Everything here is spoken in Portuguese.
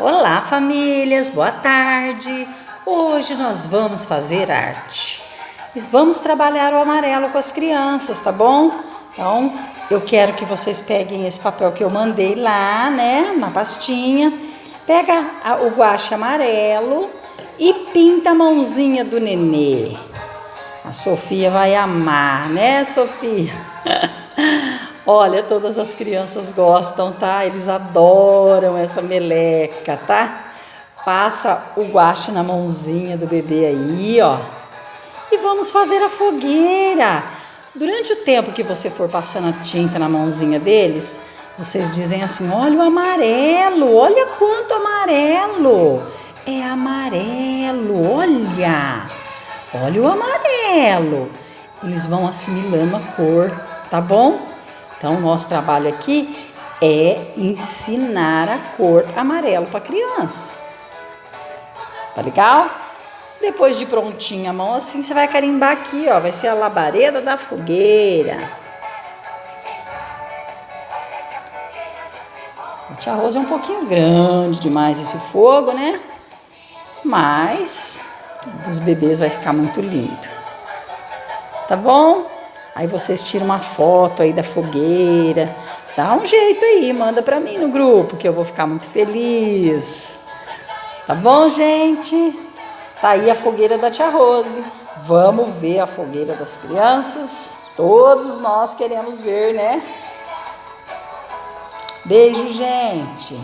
Olá, famílias, boa tarde. Hoje nós vamos fazer arte e vamos trabalhar o amarelo com as crianças, tá bom? Então, eu quero que vocês peguem esse papel que eu mandei lá, né, na pastinha. Pega o guache amarelo e pinta a mãozinha do nenê. A Sofia vai amar, né, Sofia? Olha, todas as crianças gostam, tá? Eles adoram essa meleca, tá? Passa o guache na mãozinha do bebê aí, ó. E vamos fazer a fogueira. Durante o tempo que você for passando a tinta na mãozinha deles, vocês dizem assim, olha o amarelo, olha quanto amarelo. É amarelo, olha. Olha o amarelo. Eles vão assimilando a cor, tá bom? Então, o nosso trabalho aqui é ensinar a cor amarelo para a criança. Tá legal? Depois de prontinha a mão assim, você vai carimbar aqui, ó. Vai ser a labareda da fogueira. A tia Rosa é um pouquinho grande demais esse fogo, né? Mas dos bebês vai ficar muito lindo. Tá bom? Aí vocês tiram uma foto aí da fogueira. Dá um jeito aí, manda pra mim no grupo, que eu vou ficar muito feliz. Tá bom, gente? Tá aí a fogueira da tia Rose. Vamos ver a fogueira das crianças? Todos nós queremos ver, né? Beijo, gente!